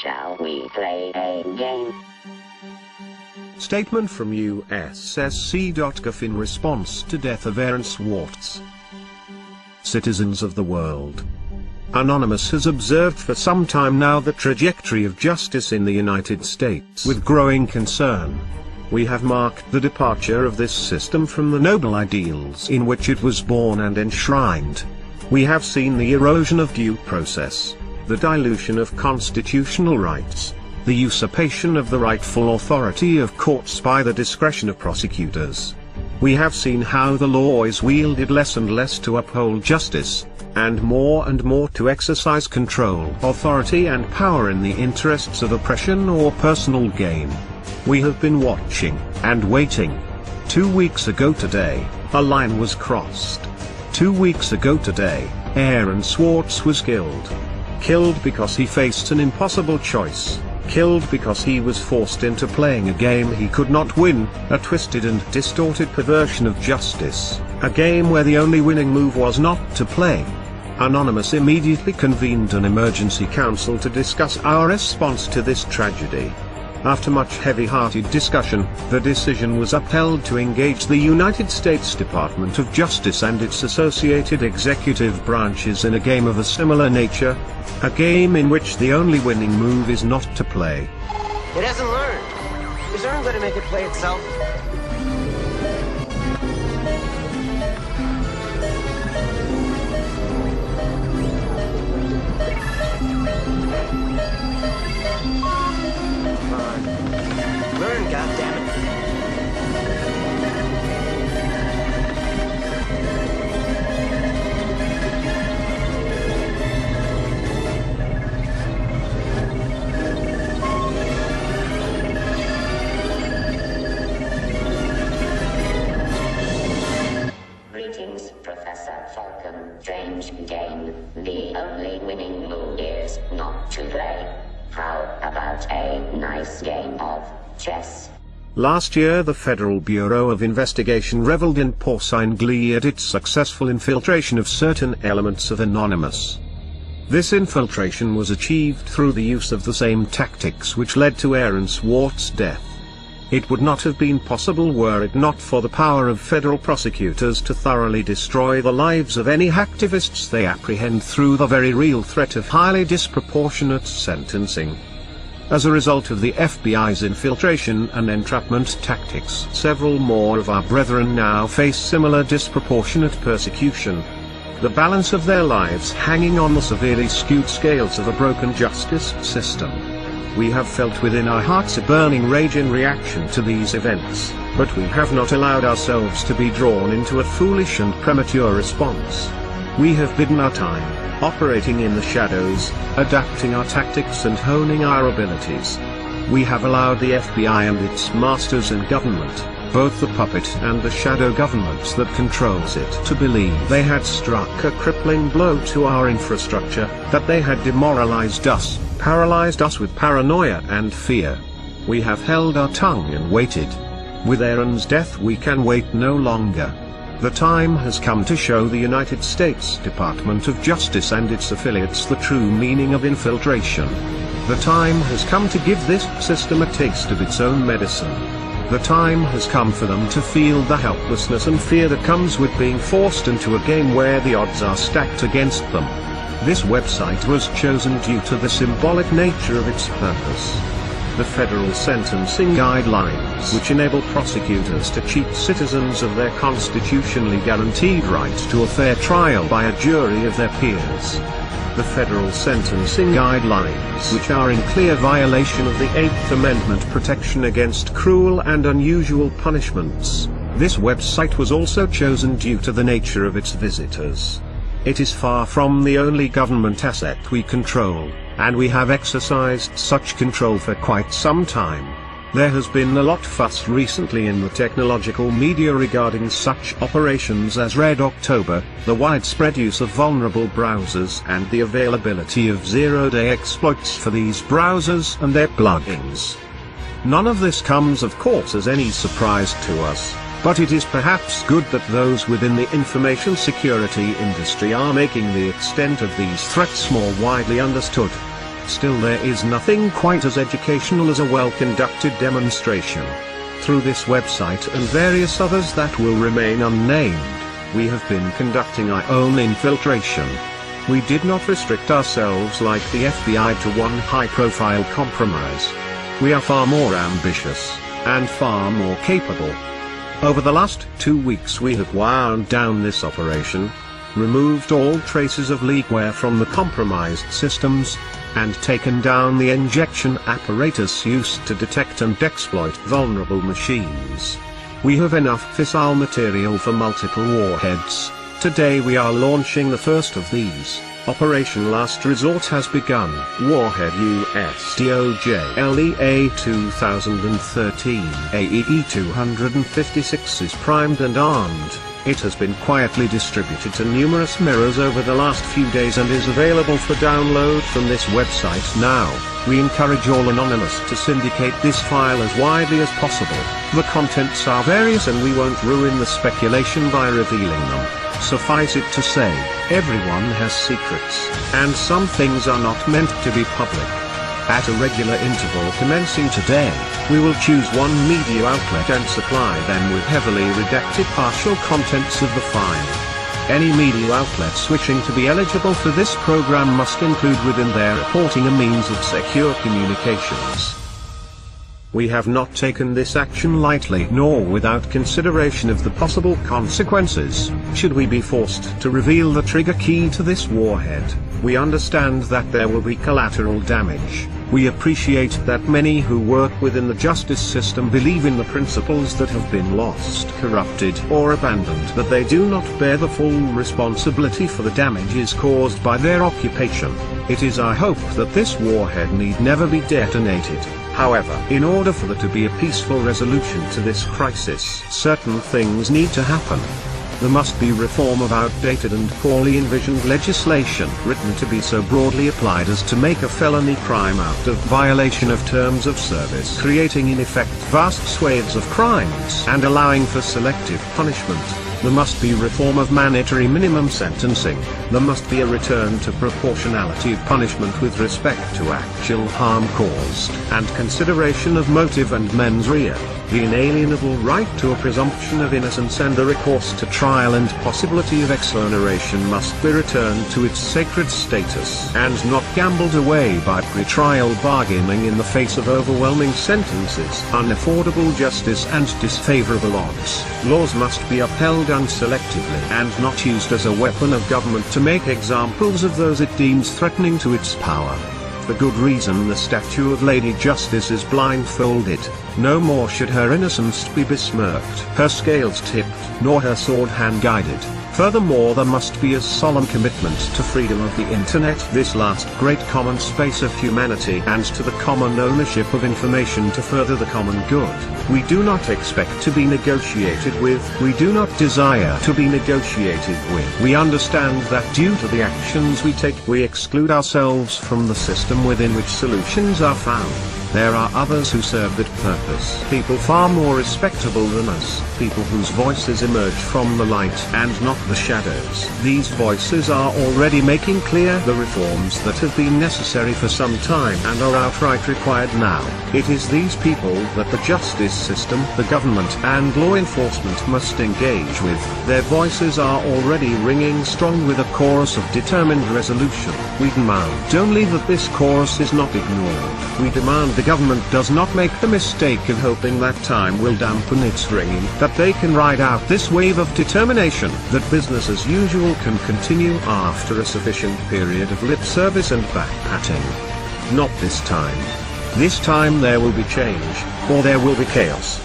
Shall we play a game? Statement from USSC.gov in response to death of Aaron Swartz. Citizens of the world. Anonymous has observed for some time now the trajectory of justice in the United States with growing concern. We have marked the departure of this system from the noble ideals in which it was born and enshrined. We have seen the erosion of due process, the dilution of constitutional rights, the usurpation of the rightful authority of courts by the discretion of prosecutors. We have seen how the law is wielded less and less to uphold justice, and more to exercise control, authority and power in the interests of oppression or personal gain. We have been watching, and waiting. 2 weeks ago today, a line was crossed. 2 weeks ago today, Aaron Swartz was killed. Killed because he faced an impossible choice. Killed because he was forced into playing a game he could not win, a twisted and distorted perversion of justice, a game where the only winning move was not to play. Anonymous immediately convened an emergency council to discuss our response to this tragedy. After much heavy-hearted discussion, the decision was upheld to engage the United States Department of Justice and its associated executive branches in a game of a similar nature, a game in which the only winning move is not to play. It hasn't learned. Is Earn going to make it play itself? Learn, goddammit. Greetings, Professor Falcon. Strange game. The only winning move is not to play. How about a nice game of chess? Last year the Federal Bureau of Investigation reveled in porcine glee at its successful infiltration of certain elements of Anonymous. This infiltration was achieved through the use of the same tactics which led to Aaron Swartz's death. It would not have been possible were it not for the power of federal prosecutors to thoroughly destroy the lives of any hacktivists they apprehend through the very real threat of highly disproportionate sentencing. As a result of the FBI's infiltration and entrapment tactics, several more of our brethren now face similar disproportionate persecution. The balance of their lives hanging on the severely skewed scales of a broken justice system. We have felt within our hearts a burning rage in reaction to these events, but we have not allowed ourselves to be drawn into a foolish and premature response. We have bidden our time, operating in the shadows, adapting our tactics and honing our abilities. We have allowed the FBI and its masters in government, both the puppet and the shadow government that controls it, to believe they had struck a crippling blow to our infrastructure, that they had demoralized us, paralyzed us with paranoia and fear. We have held our tongue and waited. With Aaron's death we can wait no longer. The time has come to show the United States Department of Justice and its affiliates the true meaning of infiltration. The time has come to give this system a taste of its own medicine. The time has come for them to feel the helplessness and fear that comes with being forced into a game where the odds are stacked against them. This website was chosen due to the symbolic nature of its purpose. The federal sentencing guidelines, which enable prosecutors to cheat citizens of their constitutionally guaranteed right to a fair trial by a jury of their peers. The federal sentencing guidelines, which are in clear violation of the 8th Amendment protection against cruel and unusual punishments. This website was also chosen due to the nature of its visitors. It is far from the only government asset we control, and we have exercised such control for quite some time. There has been a lot fuss recently in the technological media regarding such operations as Red October, the widespread use of vulnerable browsers and the availability of zero-day exploits for these browsers and their plugins. None of this comes of course as any surprise to us, but it is perhaps good that those within the information security industry are making the extent of these threats more widely understood. Still, there is nothing quite as educational as a well-conducted demonstration. Through this website and various others that will remain unnamed, we have been conducting our own infiltration. We did not restrict ourselves like the FBI to one high-profile compromise. We are far more ambitious, and far more capable. Over the last 2 weeks we have wound down this operation, removed all traces of leakware from the compromised systems, and taken down the injection apparatus used to detect and exploit vulnerable machines. We have enough fissile material for multiple warheads. Today we are launching the first of these. Operation Last Resort has begun. Warhead USDOJ-LEA 2013 AEE-256 is primed and armed. It has been quietly distributed to numerous mirrors over the last few days and is available for download from this website now. We encourage all anonymous to syndicate this file as widely as possible. The contents are various and we won't ruin the speculation by revealing them. Suffice it to say, everyone has secrets, and some things are not meant to be public. At a regular interval commencing today, we will choose one media outlet and supply them with heavily redacted partial contents of the file. Any media outlet switching to be eligible for this program must include within their reporting a means of secure communications. We have not taken this action lightly nor without consideration of the possible consequences, should we be forced to reveal the trigger key to this warhead. We understand that there will be collateral damage. We appreciate that many who work within the justice system believe in the principles that have been lost, corrupted, or abandoned, that they do not bear the full responsibility for the damages caused by their occupation. It is our hope that this warhead need never be detonated. However, in order for there to be a peaceful resolution to this crisis, certain things need to happen. There must be reform of outdated and poorly envisioned legislation written to be so broadly applied as to make a felony crime out of violation of terms of service, creating in effect vast swathes of crimes and allowing for selective punishment. There must be reform of mandatory minimum sentencing. There must be a return to proportionality of punishment with respect to actual harm caused, and consideration of motive and mens rea. The inalienable right to a presumption of innocence and the recourse to trial and possibility of exoneration must be returned to its sacred status and not gambled away by pre-trial bargaining in the face of overwhelming sentences, unaffordable justice and disfavorable odds. Laws must be upheld unselectively and not used as a weapon of government to make examples of those it deems threatening to its power. For good reason the statue of Lady Justice is blindfolded. No more should her innocence be besmirched, her scales tipped, nor her sword hand-guided. Furthermore, there must be a solemn commitment to freedom of the internet, this last great common space of humanity, and to the common ownership of information to further the common good. We do not expect to be negotiated with, we do not desire to be negotiated with. We understand that due to the actions we take, we exclude ourselves from the system within which solutions are found. There are others who serve that purpose. People far more respectable than us. People whose voices emerge from the light and not the shadows. These voices are already making clear the reforms that have been necessary for some time and are outright required now. It is these people that the justice system, the government and law enforcement must engage with. Their voices are already ringing strong with a chorus of determined resolution. We demand only that this chorus is not ignored. We demand the government does not make the mistake of hoping that time will dampen its ringing, that they can ride out this wave of determination, that business as usual can continue after a sufficient period of lip service and back-patting. Not this time. This time there will be change, or there will be chaos.